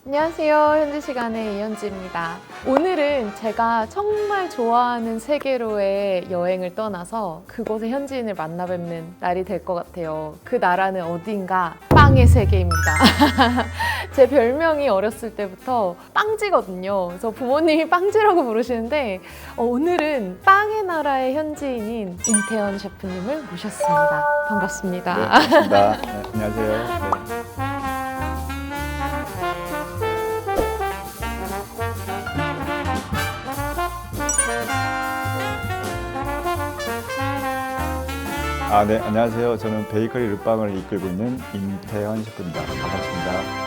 안녕하세요. 현지 시간의 이현지입니다. 오늘은 제가 정말 좋아하는 세계로의 여행을 떠나서 그곳의 현지인을 만나 뵙는 날이 될 것 같아요. 그 나라는 어딘가 빵의 세계입니다. 제 별명이 어렸을 때부터 빵지거든요. 그래서 부모님이 빵지라고 부르시는데 오늘은 빵의 나라의 현지인인 임태현 셰프님을 모셨습니다. 반갑습니다. 네, 반갑습니다. 네, 안녕하세요. 네. 네, 안녕하세요. 저는 베이커리 르빵을 이끌고 있는 임태현 셰프입니다. 반갑습니다.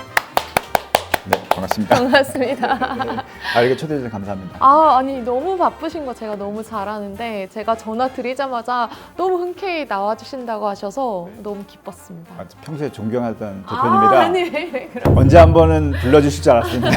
네, 반갑습니다. 반갑습니다. 이렇게 초대해 주셔서 감사합니다. 아니 너무 바쁘신 거 제가 너무 잘 아는데 제가 전화 드리자마자 너무 흔쾌히 나와주신다고 하셔서 너무 기뻤습니다. 평소에 존경하던 대표님이라 아니 그럼 언제 한 번은 불러주실 줄 알았습니다.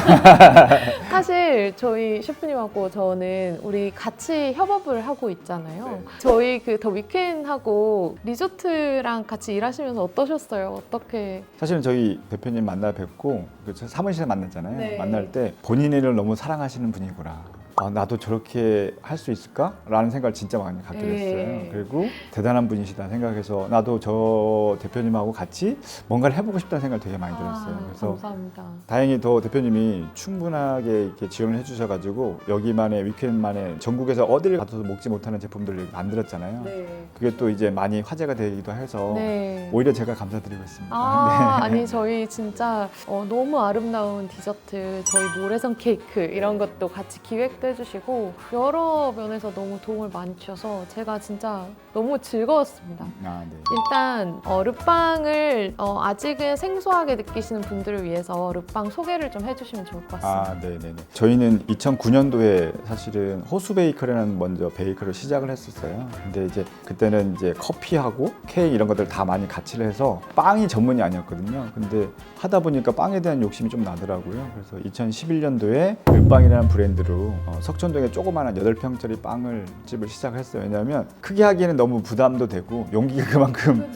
사실 저희 셰프님하고 저는 우리 같이 협업을 하고 있잖아요. 네. 저희 그 더 위켄하고 리조트랑 같이 일하시면서 어떠셨어요? 어떻게? 사실은 저희 대표님 만나 뵙고 사무실에 만났잖아요. 네. 만날 때 본인 일을 너무 사랑하시는 분이구나. 나도 저렇게 할 수 있을까? 라는 생각을 진짜 많이 갖게 됐어요. 네. 그리고 대단한 분이시다 생각해서 나도 저 대표님하고 같이 뭔가를 해보고 싶다는 생각을 되게 많이 들었어요. 그래서 감사합니다. 다행히 더 대표님이 충분하게 이렇게 지원을 해주셔가지고 여기만의 위켄만의 전국에서 어디를 가서도 먹지 못하는 제품들을 만들었잖아요. 네. 그게 또 이제 많이 화제가 되기도 해서 네. 오히려 제가 감사드리고 있습니다. 네. 아니 저희 진짜 너무 아름다운 디저트, 저희 모래성 케이크 이런 것도 같이 기획도 해주시고 여러 면에서 너무 도움을 많이 주셔서 제가 진짜 너무 즐거웠습니다. 네. 일단 르빵을 아직은 생소하게 느끼시는 분들을 위해서 르빵 소개를 좀 해주시면 좋을 것 같습니다. 네네네. 저희는 2009년도에 사실은 호수 베이커리라는 먼저 베이커를 시작을 했었어요. 근데 이제 그때는 이제 커피하고 케이크 이런 것들 다 많이 같이를 해서 빵이 전문이 아니었거든요. 근데 하다 보니까 빵에 대한 욕심이 좀 나더라고요. 그래서 2011년도에 르빵이라는 브랜드로 석촌동에 조그마한 8평짜리 빵을 집을 시작을 했어요. 왜냐하면 크게 하기에는 너무 부담도 되고 용기가 그만큼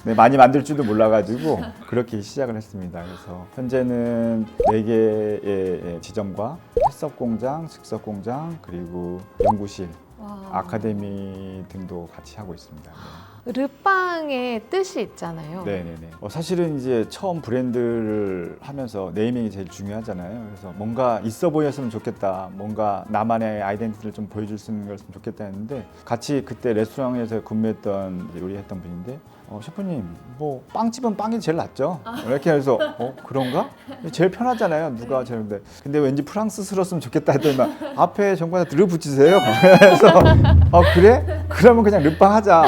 네, 많이 만들 줄도 몰라가지고 그렇게 시작을 했습니다. 그래서 현재는 4개의 지점과 햇섭 공장, 즉석 공장, 그리고 연구실, 와. 아카데미 등도 같이 하고 있습니다. 르빵의 뜻이 있잖아요. 네네네. 사실은 이제 처음 브랜드를 하면서 네이밍이 제일 중요하잖아요. 그래서 뭔가 있어 보였으면 좋겠다. 뭔가 나만의 아이덴티티를 좀 보여줄 수 있는 거였으면 좋겠다 했는데 같이 그때 레스토랑에서 근무했던 요리했던 분인데 셰프님 뭐 빵집은 빵이 제일 낫죠. 이렇게 해서 그런가? 제일 편하잖아요. 누가 제일인데 근데 왠지 프랑스스러웠으면 좋겠다 했더니 막 앞에 전부 르 붙이세요. 그래서 그래? 그러면 그냥 르빵 하자.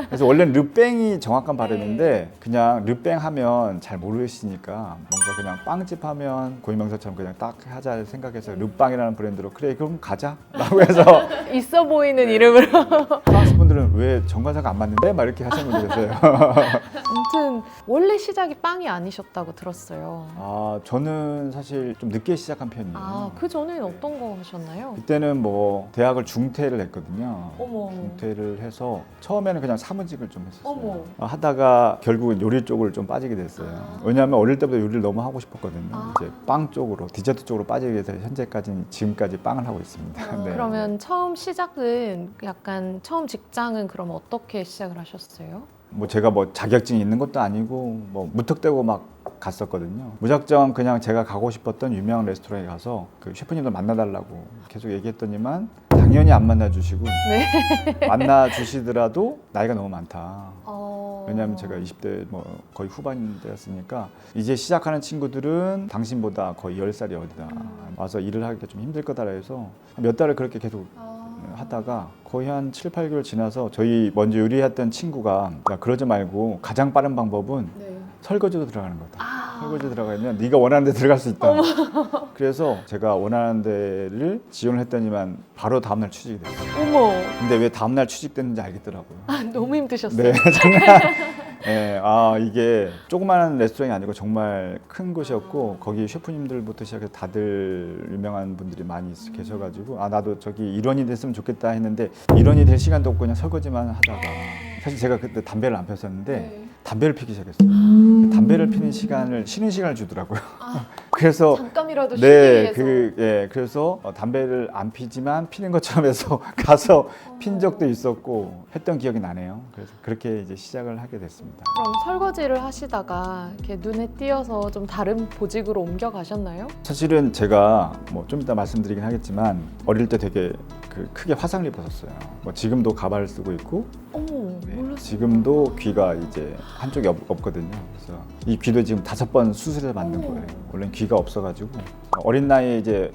그래서 원래는 르뺑이 정확한 발음인데 그냥 르뺑 하면 잘 모르시니까 뭔가 그냥 빵집 하면 고유명사처럼 그냥 딱 하자 생각해서 르빵이라는 브랜드로 그래 그럼 가자 라고 해서 있어 보이는 이름으로. 프랑스 분들은 왜 정관사가 안 맞는데? 막 이렇게 하시는 분들 계세요. 아무튼 원래 시작이 빵이 아니셨다고 들었어요. 저는 사실 좀 늦게 시작한 편이에요. 그 전에는 어떤 거 하셨나요? 그때는 뭐 대학을 중퇴를 했거든요. 어머. 중퇴를 해서 처음에는 그냥 사무직을 좀 했었어요. 어머. 하다가 결국은 요리 쪽으로 좀 빠지게 됐어요. 왜냐하면 어릴 때부터 요리를 너무 하고 싶었거든요. 이제 빵 쪽으로, 디저트 쪽으로 빠지게 돼서 현재까지는 지금까지 빵을 하고 있습니다. 네. 그러면 처음 시작은 약간 처음 직장은 그럼 어떻게 시작을 하셨어요? 뭐 제가 뭐 자격증이 있는 것도 아니고 뭐 무턱대고 막 갔었거든요. 무작정 그냥 제가 가고 싶었던 유명한 레스토랑에 가서 그 셰프님들 만나달라고 계속 얘기했더니만 당연히 안 만나주시고 네. 만나주시더라도 나이가 너무 많다. 어... 왜냐하면 제가 20대 뭐 거의 후반 때였으니까 이제 시작하는 친구들은 당신보다 거의 10살이 어리다. 와서 일을 하기가 좀 힘들 거다 해서 몇 달을 그렇게 계속 하다가 거의 한 7, 8개월 지나서 저희 먼저 요리했던 친구가 야, 그러지 말고 가장 빠른 방법은 네. 설거지로 들어가는 거다. 설거지 들어가면 네가 원하는 데 들어갈 수 있다. 그래서 제가 원하는 데를 지원을 했더니만 바로 다음날 취직이 됐어요. 어머. 근데 왜 다음날 취직됐는지 알겠더라고요. 너무 힘드셨어요. 네, 장난. 네, 이게 조그마한 레스토랑이 아니고 정말 큰 곳이었고 거기 셰프님들부터 시작해서 다들 유명한 분들이 많이 계셔가지고 나도 저기 일원이 됐으면 좋겠다 했는데 일원이 될 시간도 없고 그냥 설거지만 하다가 사실 제가 그때 담배를 안 폈었는데 담배를 피기 시작했어요. 담배를 피는 시간을 쉬는 시간을 주더라고요. 아, 그래서 잠깐이라도 쉬기 네, 위해서. 그래서 담배를 안 피지만 피는 것처럼 해서 가서 핀 적도 있었고 했던 기억이 나네요. 그래서 그렇게 이제 시작을 하게 됐습니다. 그럼 설거지를 하시다가 이렇게 눈에 띄어서 좀 다른 보직으로 옮겨가셨나요? 사실은 제가 뭐 좀 이따 말씀드리긴 하겠지만 어릴 때 되게 크게 화상을 입었었어요. 뭐 지금도 가발을 쓰고 있고 어머, 네, 몰랐어요. 지금도 귀가 이제 한쪽이 없거든요. 그래서 이 귀도 지금 5번 수술해서 만든 거예요. 원래 귀가 없어가지고 어린 나이에 이제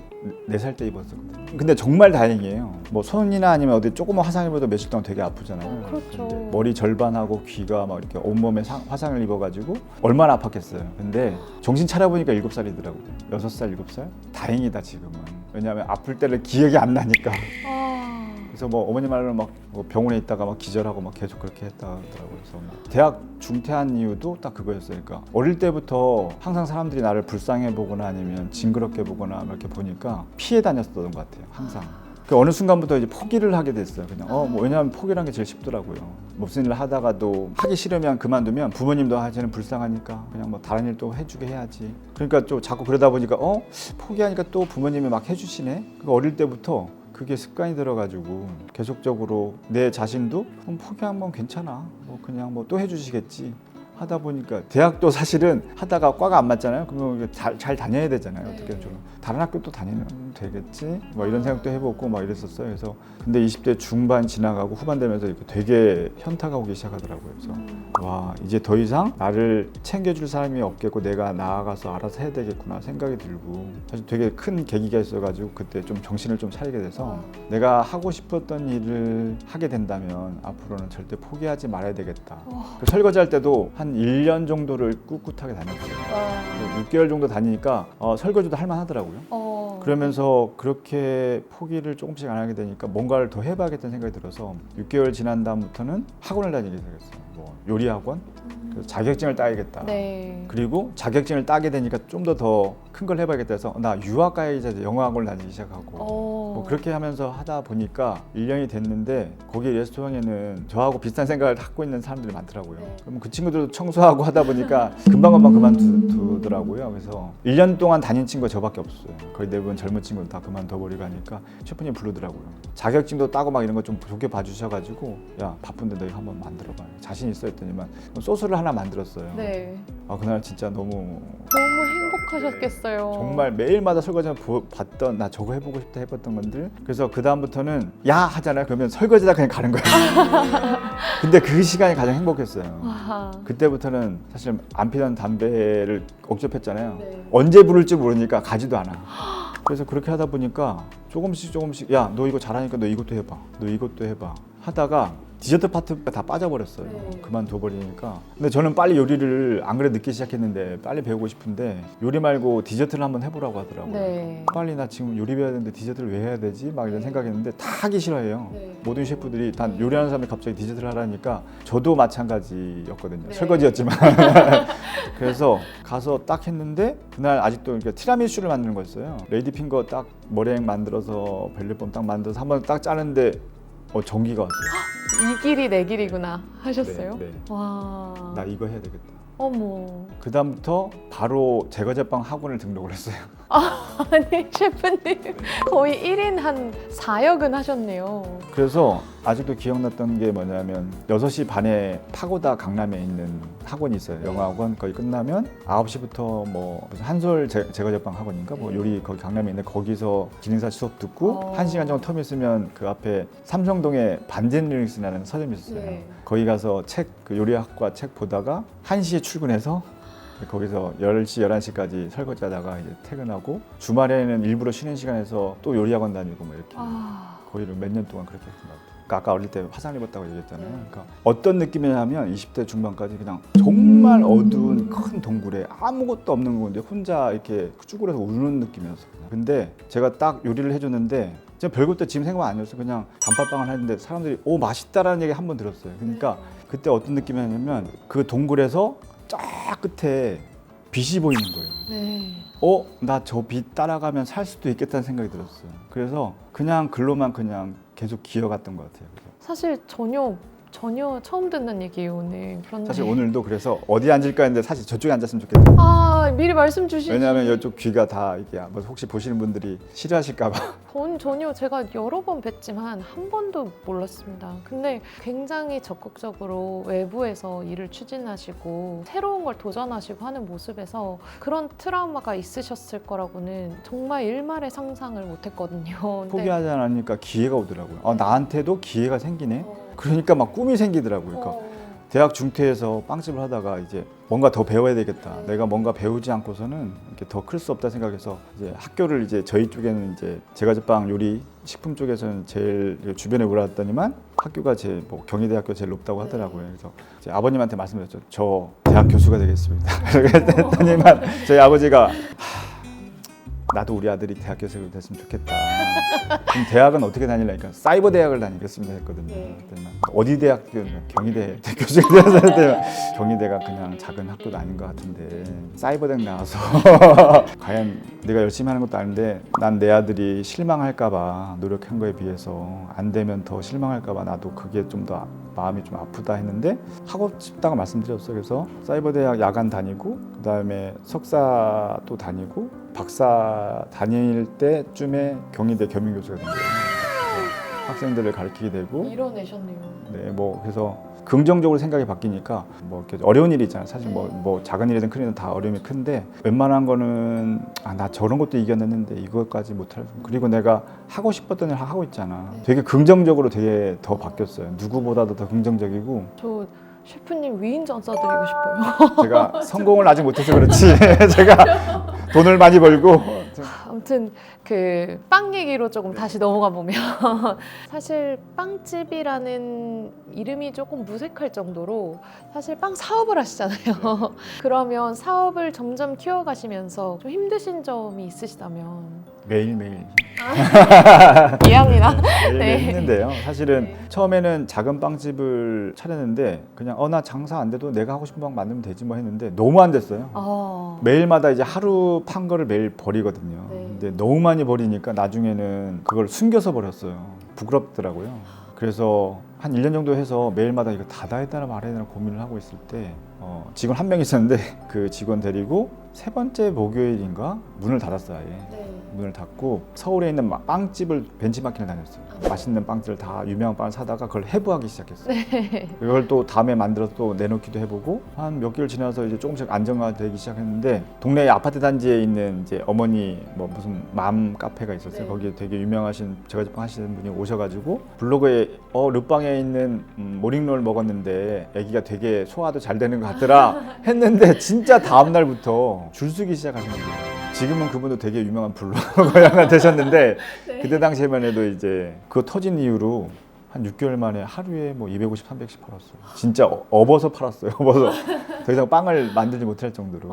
4살 때 입었었거든요. 근데 정말 다행이에요. 뭐 손이나 아니면 어디 조그만 화상 입어도 며칠 동안 되게 아프잖아요. 그렇죠. 근데 머리 절반하고 귀가 막 이렇게 온몸에 화상을 입어가지고 얼마나 아팠겠어요. 근데 정신 차려보니까 7살이더라고요. 6살, 7살? 다행이다 지금은. 왜냐하면 아플 때를 기억이 안 나니까. 아, 그래서 뭐 어머니 말로 막뭐 병원에 있다가 막 기절하고 막 계속 그렇게 했다 하더라고요. 그래서 뭐 대학 중퇴한 이유도 딱 그거였어요. 그러니까 어릴 때부터 항상 사람들이 나를 불쌍해 보거나 아니면 징그럽게 보거나 이렇게 보니까 피해 다녔던 것 같아요. 항상. 그 어느 순간부터 이제 포기를 하게 됐어요. 그냥 뭐 왜냐하면 포기라는 게 제일 쉽더라고요. 무슨 일을 하다가도 하기 싫으면 그만두면 부모님도 쟤는 불쌍하니까 그냥 뭐 다른 일 또 해주게 해야지. 그러니까 좀 자꾸 그러다 보니까 포기하니까 또 부모님이 막 해주시네. 그러니까 어릴 때부터 그게 습관이 들어가지고 계속적으로 내 자신도 포기한 건 괜찮아. 뭐 그냥 뭐 또 해주시겠지. 하다 보니까 대학도 사실은 하다가 과가 안 맞잖아요. 그러면 잘 다녀야 되잖아요. 네. 어떻게 좀 다른 학교 또 다니면 되겠지. 뭐 이런 생각도 해보고 막 이랬었어요. 그래서 근데 20대 중반 지나가고 후반 되면서 이렇게 되게 현타가 오기 시작하더라고요. 그래서 와 이제 더 이상 나를 챙겨줄 사람이 없겠고 내가 나아가서 알아서 해야 되겠구나 생각이 들고 사실 되게 큰 계기가 있어가지고 그때 좀 정신을 좀 차리게 돼서 내가 하고 싶었던 일을 하게 된다면 앞으로는 절대 포기하지 말아야 되겠다. 그 설거지할 때도 한 1년 정도를 꿋꿋하게 다녔어요. 6개월 정도 다니니까 설거지도 할 만하더라고요. 그러면서 그렇게 포기를 조금씩 안 하게 되니까 뭔가를 더 해봐야겠다는 생각이 들어서 6개월 지난 다음부터는 학원을 다니기 시작했어요. 뭐 요리 학원, 그래서 자격증을 따야겠다. 네. 그리고 자격증을 따게 되니까 좀 더 큰 걸 해봐야겠다 해서 나 유학 가야지 영어 학원을 다니기 시작하고 뭐 그렇게 하면서 하다 보니까 1년이 됐는데 거기 레스토랑에는 저하고 비슷한 생각을 갖고 있는 사람들이 많더라고요. 네. 그러면 그 친구들도 청소하고 하다 보니까 금방금방 그만두더라고요. 그래서 1년 동안 다닌 친구가 저밖에 없어요. 거의 대부분 젊은 친구들 다 그만둬버리고 하니까 셰프님 부르더라고요. 자격증도 따고 막 이런 거 좀 좋게 봐주셔가지고 야 바쁜데 너희 한번 만들어봐. 자신 있어 했더니만 소스를 하나 만들었어요. 네. 그날 진짜 너무 행복하셨겠어요. 정말 매일마다 설거지만 봤던 나 저거 해보고 싶다 해봤던 건들. 그래서 그 다음부터는 야 하잖아요. 그러면 설거지다 그냥 가는 거예요. 근데 그 시간이 가장 행복했어요. 와. 그때부터는 사실 안 피던 담배를 억접했잖아요. 네. 언제 부를지 모르니까 가지도 않아. 그래서 그렇게 하다 보니까 조금씩 야 너 이거 잘하니까 너 이것도 해봐. 너 이것도 해봐. 하다가 디저트 파트가 다 빠져버렸어요. 네. 그만둬버리니까. 근데 저는 빨리 요리를 안 그래 늦게 시작했는데 빨리 배우고 싶은데 요리 말고 디저트를 한번 해보라고 하더라고요. 네. 빨리 나 지금 요리 배워야 되는데 디저트를 왜 해야 되지? 막 이런 생각했는데 다 하기 싫어해요. 네. 모든 셰프들이 다 요리하는 사람이 갑자기 디저트를 하라니까 저도 마찬가지였거든요. 네. 설거지였지만. 그래서 가서 딱 했는데 그날 아직도 이렇게 티라미수를 만드는 거였어요. 레이디 핑거 딱 머랭 만들어서 벨리폼 딱 만들어서 한번 딱 짜는데 전기가 왔어요. 이 길이 내 길이구나 하셨어요? 네, 네. 와. 나 이거 해야 되겠다. 어머. 그 다음부터 바로 제과제빵 학원을 등록을 했어요. 아니 셰프님 거의 1인 한 4역은 하셨네요. 그래서 아직도 기억났던 게 뭐냐면 6시 반에 파고다 강남에 있는 학원이 있어요. 영어학원. 거기 끝나면 9시부터 뭐 무슨 한솔 제과제빵 학원인가 뭐 요리 거기 강남에 있는데 거기서 기능사 수업 듣고 1시간 정도 텀 있으면 그 앞에 삼성동에 반젠리믹스라는 서점이 있었어요. 네. 거기 가서 그 요리학과 책 보다가 1시에 출근해서 거기서 10시, 11시까지 설거지 하다가 이제 퇴근하고 주말에는 일부러 쉬는 시간에서 또 요리학원 다니고 뭐 이렇게 거기를 몇 년 동안 그렇게 했더라고요. 그러니까 아까 어릴 때 화상 입었다고 얘기했잖아요. 그러니까 어떤 느낌이냐면 20대 중반까지 그냥 정말 어두운 큰 동굴에 아무것도 없는 건데 혼자 이렇게 쭈그려서 우는 느낌이었어요. 근데 제가 딱 요리를 해줬는데 진짜 별것도 지금 생각 아니었어요. 그냥 단팥빵을 했는데 사람들이 오 맛있다라는 얘기 한 번 들었어요. 그러니까 그때 어떤 느낌이었냐면 그 동굴에서 쫙 끝에 빛이 보이는 거예요. 네. 나 저 빛 따라가면 살 수도 있겠다는 생각이 들었어요. 그래서 그냥 글로만 그냥 계속 기어갔던 것 같아요. 사실 전혀 전혀 처음 듣는 얘기예요 오늘. 그런데 사실 오늘도 그래서 어디 앉을까 했는데 사실 저쪽에 앉았으면 좋겠다. 아 미리 말씀 주시지. 왜냐하면 이쪽 귀가 다 이게 뭐 혹시 보시는 분들이 싫어하실까봐. 전혀 제가 여러 번 뵀지만 한 번도 몰랐습니다. 근데 굉장히 적극적으로 외부에서 일을 추진하시고 새로운 걸 도전하시고 하는 모습에서 그런 트라우마가 있으셨을 거라고는 정말 일말의 상상을 못했거든요. 근데 포기하지 않으니까 기회가 오더라고요. 나한테도 기회가 생기네. 그러니까 막 꿈이 생기더라고요. 그러니까 대학 중퇴에서 빵집을 하다가 이제 뭔가 더 배워야 되겠다. 내가 뭔가 배우지 않고서는 이렇게 더 클 수 없다 생각해서 이제 학교를 이제 저희 쪽에는 이제 제과제빵 요리 식품 쪽에서는 제일 주변에 올라왔더니만 학교가 제 뭐 경희대학교 제일 높다고 하더라고요. 그래서 이제 아버님한테 말씀드렸죠. 저 대학 교수가 되겠습니다. 그랬더니만 저희 아버지가 나도 우리 아들이 대학 교수가 됐으면 좋겠다. 그럼 대학은 어떻게 다니려니까 사이버 대학을 다니겠습니다 했거든요. 그랬더니 어디 대학교? 경희대 교수가 되어서 경희대가 그냥 작은 학교도 아닌 것 같은데 사이버 대학 나와서 과연 내가 열심히 하는 것도 아닌데 난 내 아들이 실망할까봐 노력한 거에 비해서 안 되면 더 실망할까봐 나도 그게 좀 더 마음이 좀 아프다 했는데 하고 싶다고 말씀드렸어요. 그래서 사이버 대학 야간 다니고 그다음에 석사도 다니고 박사 다닐 때쯤에 경희대 겸임교수가 된 거예요. 학생들을 가르치게 되고 이뤄내셨네요. 네, 뭐 그래서 긍정적으로 생각이 바뀌니까 뭐 이렇게 어려운 일이 있잖아요. 사실 뭐 작은 일이든 큰 일이든 다 어려움이 큰데 웬만한 거는 나 저런 것도 이겨냈는데 이것까지 못할 그리고 내가 하고 싶었던 일 하고 있잖아. 되게 긍정적으로 되게 더 바뀌었어요. 누구보다도 더 긍정적이고 저 셰프님 위인전 써드리고 싶어요. 제가 성공을 아직 못해서 그렇지 제가 돈을 많이 벌고 아무튼 그 빵 얘기로 조금 다시 넘어가 보면 사실 빵집이라는 이름이 조금 무색할 정도로 사실 빵 사업을 하시잖아요. 그러면 사업을 점점 키워가시면서 좀 힘드신 점이 있으시다면 매일매일 이해합니다. 매일매일 네. 힘든데요. 사실은 처음에는 작은 빵집을 차렸는데 그냥 나 장사 안 돼도 내가 하고 싶은 빵 만들면 되지 뭐 했는데 너무 안 됐어요. 매일마다 이제 하루 판 거를 매일 버리거든요. 네. 근데 너무 많이 버리니까 나중에는 그걸 숨겨서 버렸어요. 부끄럽더라고요. 그래서 한 1년 정도 해서 매일마다 이거 닫아야 되나 말아야 되나 고민을 하고 있을 때 직원 한 명 있었는데 그 직원 데리고 세 번째 목요일인가 문을 닫았어요. 아예. 문을 닫고 서울에 있는 빵집을 벤치마킹을 다녔어요. 맛있는 빵집을 다 유명한 빵을 사다가 그걸 해부하기 시작했어요. 그걸 또 다음에 만들어서 또 내놓기도 해보고 한 몇 개월 지나서 이제 조금씩 안정화되기 시작했는데 동네 아파트 단지에 있는 이제 어머니 뭐 무슨 맘 카페가 있었어요. 거기에 되게 유명하신 제과제빵 하시는 분이 오셔가지고 블로그에 르빵에 있는 모닝롤 먹었는데 아기가 되게 소화도 잘 되는 것 같더라 했는데 진짜 다음 날부터 줄 서기 시작하신 거예요. 지금은 그분도 되게 유명한 블로거가 되셨는데 그때 당시에만 해도 이제 그거 터진 이후로 한 6개월 만에 하루에 뭐 250, 300씩 팔았어요. 진짜 업어서 팔았어요. 업어서 더 이상 빵을 만들지 못할 정도로.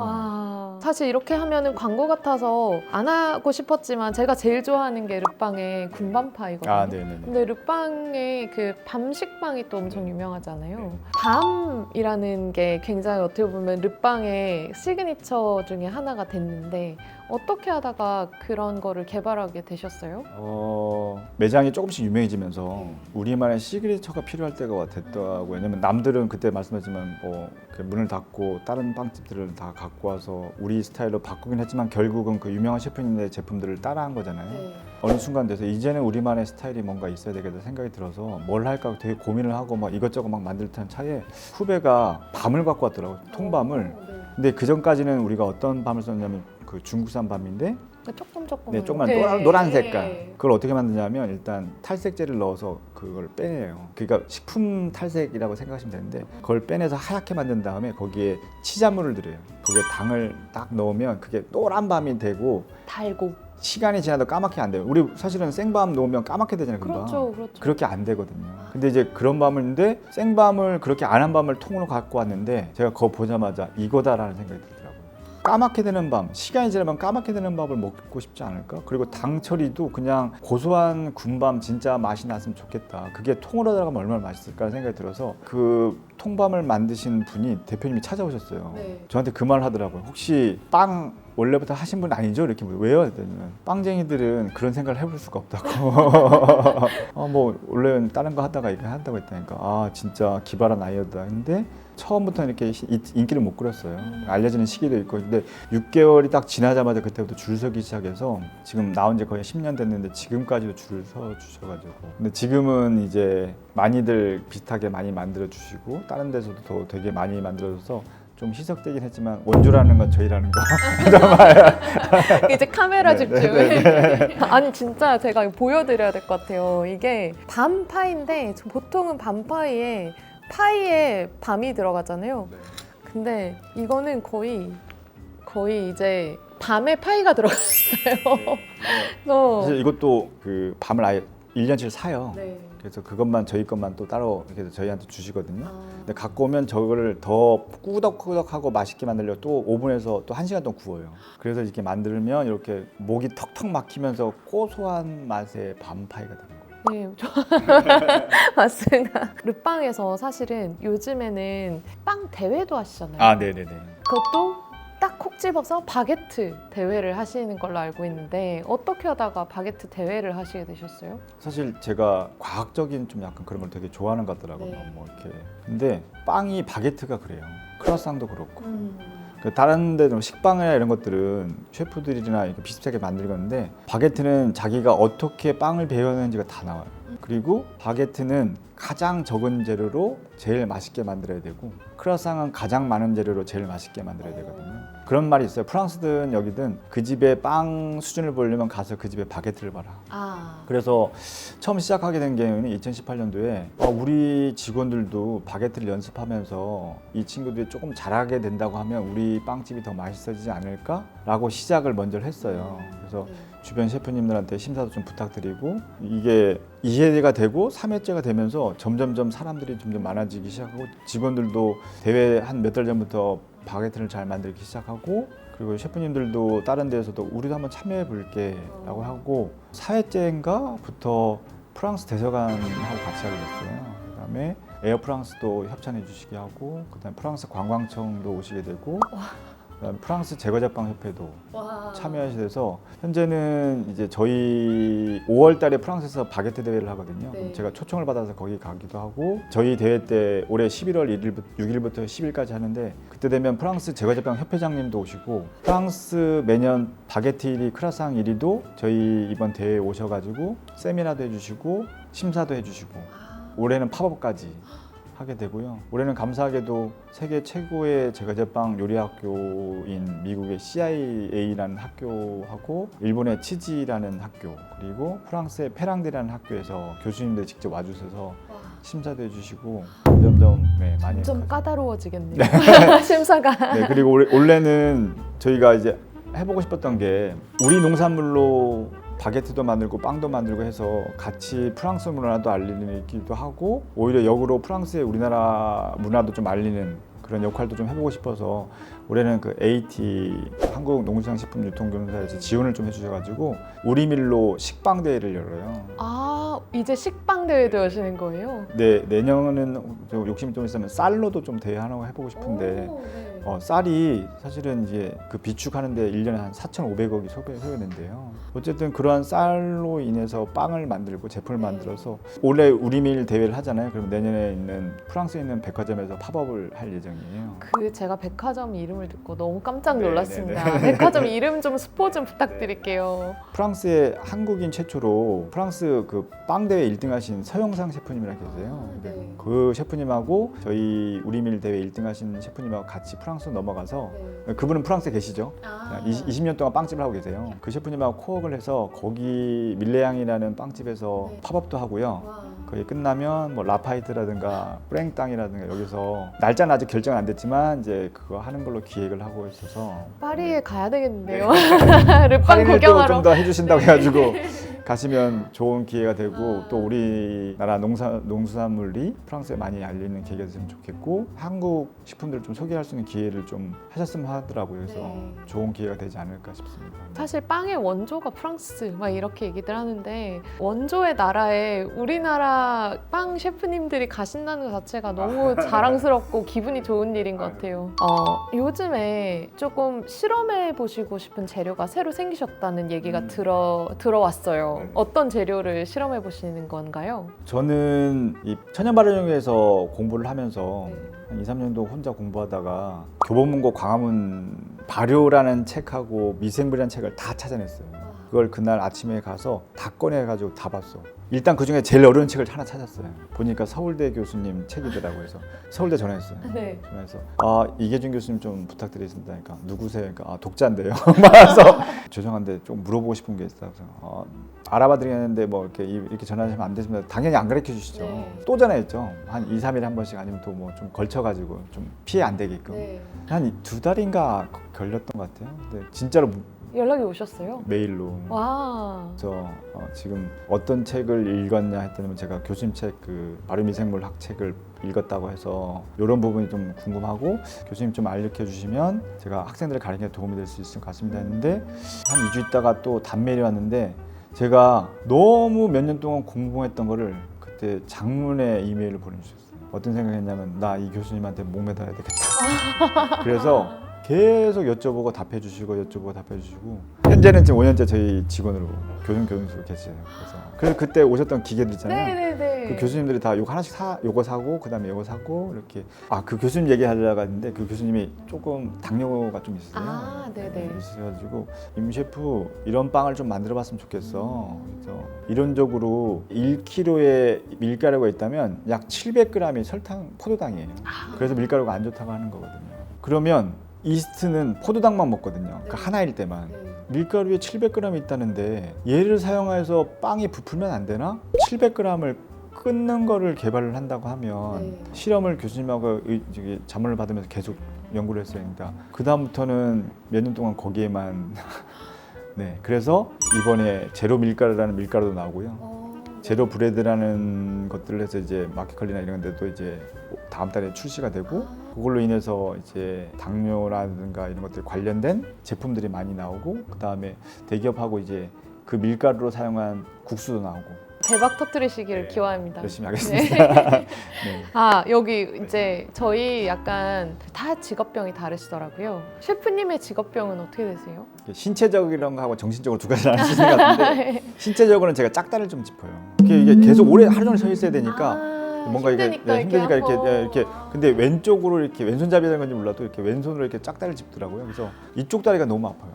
사실 이렇게 하면은 광고 같아서 안 하고 싶었지만 제가 제일 좋아하는 게 르빵의 군밤파이거든요. 네네네. 근데 르빵의 그 밤식빵이 또 엄청 유명하잖아요. 밤이라는 게 굉장히 어떻게 보면 르빵의 시그니처 중에 하나가 됐는데 어떻게 하다가 그런 거를 개발하게 되셨어요? 매장이 조금씩 유명해지면서 우리만의 시그니처가 필요할 때가 됐더라고요. 왜냐면 남들은 그때 말씀하셨지만 뭐 문을 닫고 다른 빵집들을 다 갖고 와서 우리 스타일로 바꾸긴 했지만 결국은 그 유명한 셰프님의 제품들을 따라한 거잖아요. 어느 순간 돼서 이제는 우리만의 스타일이 뭔가 있어야 되겠다 생각이 들어서 뭘 할까 되게 고민을 하고 막 이것저것 막 만들 듯한 차에 후배가 밤을 갖고 왔더라고요. 통밤을. 근데 그 전까지는 우리가 어떤 밤을 썼냐면 그 중국산 밤인데 조금 조그만 노란 색깔. 그걸 어떻게 만드냐면 일단 탈색제를 넣어서 그걸 빼내요. 그러니까 식품 탈색이라고 생각하시면 되는데 그걸 빼내서 하얗게 만든 다음에 거기에 치자물을 들여요. 거기에 당을 딱 넣으면 그게 노란 밤이 되고 달고 시간이 지나도 까맣게 안 돼요. 우리 사실은 생밤 넣으면 까맣게 되잖아요. 금방. 그렇죠. 그렇게 안 되거든요. 근데 이제 그런 밤인데 생밤을 그렇게 안 한 밤을 통으로 갖고 왔는데 제가 그거 보자마자 이거다라는 생각이 들더라고요. 까맣게 되는 밤, 시간이 지나면 까맣게 되는 밥을 먹고 싶지 않을까? 그리고 당 처리도 그냥 고소한 군밤 진짜 맛이 났으면 좋겠다. 그게 통으로 들어가면 얼마나 맛있을까 생각이 들어서 그 통밤을 만드신 분이 대표님이 찾아오셨어요. 저한테 그 말을 하더라고요. 혹시 빵 원래부터 하신 분 아니죠? 이렇게 왜요? 그랬더니 빵쟁이들은 그런 생각을 해볼 수가 없다고. 뭐 원래는 다른 거 하다가 이거 한다고 했다니까. 아 진짜 기발한 아이디어다. 근데 처음부터 이렇게 인기를 못 끌었어요. 알려지는 시기도 있고. 근데 6개월이 딱 지나자마자 그때부터 줄 서기 시작해서 지금 나온 지 거의 10년 됐는데 지금까지도 줄을 서 주셔가지고. 근데 지금은 이제 많이들 비슷하게 많이 만들어 주시고 다른 데서도 더 되게 많이 만들어줘서 좀 희석되긴 했지만 원조라는 건 저희라는 거. 이제 카메라 네, 집중. 아니 진짜 제가 이거 보여드려야 될 것 같아요. 이게 밤파이인데 보통은 밤파이에 파이에 밤이 들어가잖아요. 근데 이거는 거의 이제 밤에 파이가 들어가 있어요. 그래서 사실 이것도 그 밤을 아예 1년치를 사요. 네. 그래서 그것만 저희 것만 또 따로 이렇게 저희한테 주시거든요. 아. 근데 갖고 오면 저거를 더 꾸덕꾸덕하고 맛있게 만들려고 또 오븐에서 또 1시간 동안 구워요. 그래서 이렇게 만들면 이렇게 목이 턱턱 막히면서 고소한 맛의 밤파이가 되는 거예요. 네, 맞습니다. 르빵에서 사실은 요즘에는 빵 대회도 하시잖아요. 아, 네네네. 그것도 딱 콕 집어서 바게트 대회를 하시는 걸로 알고 있는데 어떻게 하다가 바게트 대회를 하시게 되셨어요? 사실 제가 과학적인 좀 약간 그런 걸 되게 좋아하는 것 같더라고요. 네. 뭐 이렇게. 근데 빵이 바게트가 그래요. 크로아상도 그렇고. 그 다른 데는 식빵이나 이런 것들은 셰프들이나 이렇게 비슷하게 만들건데 바게트는 자기가 어떻게 빵을 배우는지가 다 나와요. 그리고 바게트는 가장 적은 재료로 제일 맛있게 만들어야 되고 크루아상은 가장 많은 재료로 제일 맛있게 만들어야 되거든요. 그런 말이 있어요. 프랑스든 여기든 그 집의 빵 수준을 보려면 가서 그 집의 바게트를 봐라. 아, 그래서 처음 시작하게 된 게임은 2018년도에 우리 직원들도 바게트를 연습하면서 이 친구들이 조금 잘하게 된다고 하면 우리 빵집이 더 맛있어지지 않을까라고 시작을 먼저 했어요. 그래서 주변 셰프님들한테 심사도 좀 부탁드리고 이게 2회가 되고 3회째가 되면서 점점점 사람들이 점점 많아지기 시작하고 직원들도 대회 한 몇 달 전부터 바게트를 잘 만들기 시작하고 그리고 셰프님들도 다른 데에서도 우리도 한번 참여해 볼게 라고 하고 4회째인가부터 프랑스 대사관하고 같이 하게 됐어요. 그다음에 에어 프랑스도 협찬해 주시게 하고 그다음에 프랑스 관광청도 오시게 되고 그다음에 프랑스 제과제빵 협회도 참여하시게 돼서 현재는 이제 저희 5월 달에 프랑스에서 바게트 대회를 하거든요. 네. 제가 초청을 받아서 거기 가기도 하고 저희 대회 때 올해 11월 6일부터 10일까지 하는데 그때 되면 프랑스 제과제빵 협회장님도 오시고 프랑스 매년 바게트 1위, 크라상 1위도 저희 이번 대회에 오셔가지고 세미나도 해주시고 심사도 해주시고 올해는 팝업까지 하게 되고요. 올해는 감사하게도 세계 최고의 제과제빵 요리 학교인 미국의 CIA라는 학교하고 일본의 치지라는 학교 그리고 프랑스의 페랑데라는 학교에서 교수님들 직접 와주셔서 심사도 해주시고 점점 많이 좀 까다로워지겠네요. 심사가. 네, 그리고 올해는 저희가 이제 해보고 싶었던 게 우리 농산물로 바게트도 만들고 빵도 만들고 해서 같이 프랑스 문화도 알리기도 하고 오히려 역으로 프랑스의 우리나라 문화도 좀 알리는 그런 역할도 좀 해보고 싶어서 올해는 그 AT 한국농수산식품유통조사에서 지원을 좀 해주셔가지고 우리밀로 식빵 대회를 열어요. 아, 이제 식빵 대회도 여시는 거예요? 네, 내년은 좀 욕심이 좀 있으면 쌀로도 좀 대회 하나 해보고 싶은데 오, 네. 쌀이 사실은 이제 그 비축하는데 1년에 한 4,500억이 소요되는데요. 어쨌든 그러한 쌀로 인해서 빵을 만들고 제품을 만들어서 올해 우리밀 대회를 하잖아요. 그럼 내년에 있는 프랑스에 있는 백화점에서 팝업을 할 예정이에요. 그 제가 백화점 이름을 듣고 너무 깜짝 네, 놀랐습니다. 네, 네. 백화점 이름 좀 스포 좀 부탁드릴게요. 프랑스의 한국인 최초로 프랑스 그 빵 대회 1등하신 서영상 셰프님이라 계세요. 근데 네. 그 셰프님하고 저희 우리밀 대회 1등하신 셰프님하고 같이 프랑스로 넘어가서 그분은 프랑스에 계시죠. 20년 동안 빵집을 하고 계세요. 그 셰프님하고 코업을 해서 거기 밀레앙이라는 빵집에서 네. 팝업도 하고요. 거기 끝나면 뭐 라파이트라든가 프랭땅이라든가 여기서 날짜는 아직 결정은 안 됐지만 이제 그거 하는 걸로 기획을 하고 있어서 파리에 가야 되겠는데요. 르빵 할인을 또 구경하러. 좀 더 해주신다고 해가지고 가시면 좋은 기회가 되고 또 우리나라 농수산물이 프랑스에 많이 알리는 계기가 됐으면 좋겠고 한국 식품들을 좀 소개할 수 있는 기회를 좀 하셨으면 하더라고요. 그래서 네. 좋은 기회가 되지 않을까 싶습니다. 사실 빵의 원조가 프랑스 막 이렇게 얘기들 하는데 원조의 나라에 우리나라 빵 셰프님들이 가신다는 것 자체가 너무 자랑스럽고 기분이 좋은 일인 것 같아요. 요즘에 조금 실험해 보시고 싶은 재료가 새로 생기셨다는 얘기가 들어왔어요. 어떤 재료를 실험해 보시는 건가요? 저는 이 천연 발효용에서 공부를 하면서 네. 한 2, 3년도 혼자 공부하다가 교보문고 광화문 발효라는 책하고 미생물이라는 책을 다 찾아냈어요. 그걸 그날 아침에 가서 다 꺼내가지고 다 봤어. 일단 그중에 제일 어려운 책을 하나 찾았어요. 보니까 서울대 교수님 책이더라고요. 그래서 서울대 전화했어요. 네. 전화해서 이계준 교수님 좀 부탁드리겠습니다. 그러니까 누구세요? 그러니까 독자인데요. 말해서 죄송한데 좀 물어보고 싶은 게 있어서 알아봐 드리겠는데 뭐 이렇게 전화하시면 안 되십니다. 당연히 안 가르쳐 주시죠. 네. 또 전화했죠. 한 2, 3일에 한 번씩 아니면 또 뭐 좀 걸쳐가지고 좀 피해 안 되게끔. 네. 한 2달인가 걸렸던 것 같아요. 근데 진짜로 연락이 오셨어요? 메일로. 와. 그래서 지금 어떤 책을 읽었냐 했더니 제가 교수님 책 발효미생물 학책을 읽었다고 해서 이런 부분이 좀 궁금하고 교수님 좀 알려 주시면 제가 학생들을 가르치는 데 도움이 될 수 있을 것 같습니다 했는데 한 2주 있다가 또 단메일이 왔는데 제가 너무 몇 년 동안 공부했던 거를 그때 장문의 이메일을 보내주셨어요. 어떤 생각했냐면 나 이 교수님한테 목매달아야 되겠다. 그래서 계속 여쭤보고 답해주시고 현재는 지금 5년째 저희 직원으로 교수로 계세요. 그래서 그때 오셨던 기계들 있잖아요. 네네네. 그 교수님들이 다 요거 하나씩 요거 사고 그다음에 요거 사고 이렇게 그 교수님 얘기하려고 했는데 그 교수님이 조금 당뇨가 좀 있어요. 네네. 있어가지고 임 셰프 이런 빵을 좀 만들어봤으면 좋겠어. 그래서 이론적으로 1kg의 밀가루가 있다면 약 700g이 설탕 포도당이에요. 그래서 밀가루가 안 좋다고 하는 거거든요. 그러면 이스트는 포도당만 먹거든요. 그 하나일 때만. 밀가루에 700g 있다는데 얘를 사용해서 빵이 부풀면 안 되나? 700g을 끊는 거를 개발을 한다고 하면 실험을 교수님하고 자문을 받으면서 계속 연구를 했어요. 그러니까 그 다음부터는 몇 년 동안 거기에만 네, 그래서 이번에 제로 밀가루라는 밀가루도 나오고요. 제로 브레드라는 것들을 해서 이제 마켓컬리나 이런 데도 이제 다음 달에 출시가 되고 그걸로 인해서 이제 당뇨라든가 이런 것들 관련된 제품들이 많이 나오고 그 다음에 대기업하고 이제 그 밀가루로 사용한 국수도 나오고 대박 터뜨리시기를 기원합니다. 열심히 하겠습니다. 네. 여기 이제 저희 약간 다 직업병이 다르시더라고요. 셰프님의 직업병은 어떻게 되세요? 신체적이런 거하고 정신적으로 두 가지 나누시는 것 같은데 신체적으로는 제가 짝다리를 좀 짚어요. 이게 계속 오래 하루 종일 서 있어야 되니까 뭔가 힘드니까 힘드니까 이렇게 근데 왼쪽으로 이렇게 왼손잡이 하는 건지 몰라도 이렇게 왼손으로 이렇게 짝다리를 짚더라고요. 그래서 이쪽 다리가 너무 아파요.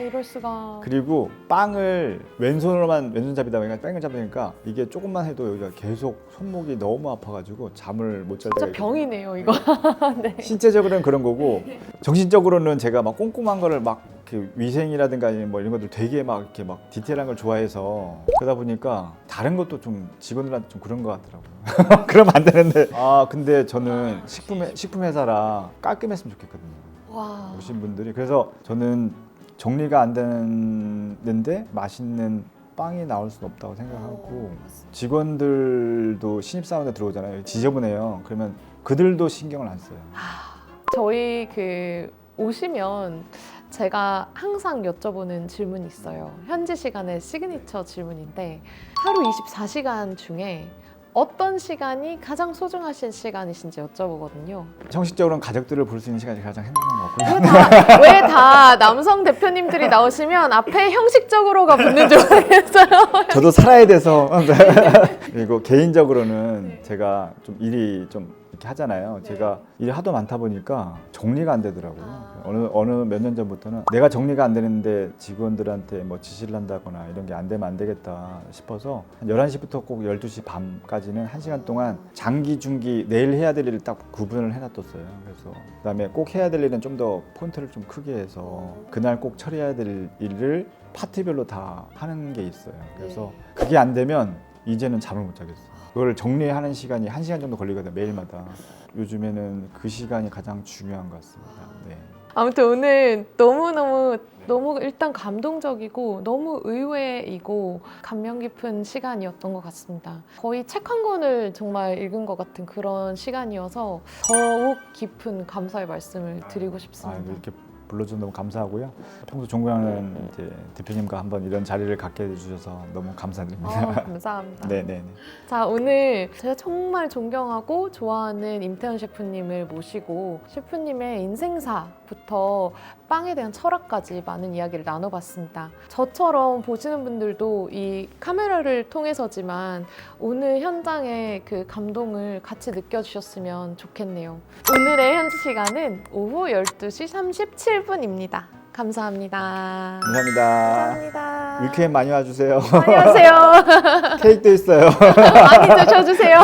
이럴 수가. 그리고 빵을 왼손잡이다 보니까 빵을 잡으니까 이게 조금만 해도 여기가 계속 손목이 너무 아파가지고 잠을 못 잘 때가 진짜 병이네요, 이거. 네. 신체적으로는 그런 거고 정신적으로는 제가 막 꼼꼼한 거를 막 이렇게 위생이라든가 뭐 이런 것들 되게 막 이렇게 막 디테일한 걸 좋아해서 그러다 보니까 다른 것도 좀 직원들한테 좀 그런 것 같더라고요. 그러면 안 되는데 근데 저는 식품 회사라 깔끔했으면 좋겠거든요. 와. 오신 분들이 그래서 저는 정리가 안 되는데 맛있는 빵이 나올 수는 없다고 생각하고 직원들도 신입사원에 들어오잖아요. 지저분해요. 그러면 그들도 신경을 안 써요. 저희 오시면 제가 항상 여쭤보는 질문이 있어요. 현지 시간의 시그니처 질문인데 하루 24시간 중에 어떤 시간이 가장 소중하신 시간이신지 여쭤보거든요. 형식적으로는 가족들을 볼 수 있는 시간이 가장 행복한 것 같고요. 왜 다 남성 대표님들이 나오시면 앞에 형식적으로가 붙는 줄 알겠어요. 저도 살아야 돼서 그리고 개인적으로는 제가 좀 일이 좀 이렇게 하잖아요. 제가 일이 하도 많다 보니까 정리가 안 되더라고요. 어느 몇 년 전부터는 내가 정리가 안 되는데 직원들한테 뭐 지시를 한다거나 이런 게 안 되면 안 되겠다 싶어서 한 11시부터 꼭 12시 밤까지는 1시간 동안 장기, 중기, 내일 해야 될 일을 딱 구분을 해놔뒀어요. 그래서 그다음에 꼭 해야 될 일은 좀 더 포인트를 좀 크게 해서 그날 꼭 처리해야 될 일을 파트별로 다 하는 게 있어요. 그래서 그게 안 되면 이제는 잠을 못 자겠어요. 그걸 정리하는 시간이 1시간 정도 걸리거든요. 매일마다. 요즘에는 그 시간이 가장 중요한 것 같습니다. 네. 아무튼 오늘 너무 일단 감동적이고 너무 의외이고 감명 깊은 시간이었던 것 같습니다. 거의 책 한 권을 정말 읽은 것 같은 그런 시간이어서 더욱 깊은 감사의 말씀을 드리고 아, 싶습니다. 이렇게 불러주셔서 너무 감사하고요. 평소 존경하는 이제 대표님과 한번 이런 자리를 갖게 해주셔서 너무 감사드립니다. 감사합니다. 네네네. 자, 오늘 제가 정말 존경하고 좋아하는 임태현 셰프님을 모시고 셰프님의 인생사부터 빵에 대한 철학까지 많은 이야기를 나눠봤습니다. 저처럼 보시는 분들도 이 카메라를 통해서지만 오늘 현장의 그 감동을 같이 느껴주셨으면 좋겠네요. 오늘의 현지 시간은 오후 12시 37분입니다. 감사합니다. 감사합니다. 감사합니다. 위크엔 많이 와주세요. 많이 하세요. 케이크도 있어요. 많이 드셔주세요.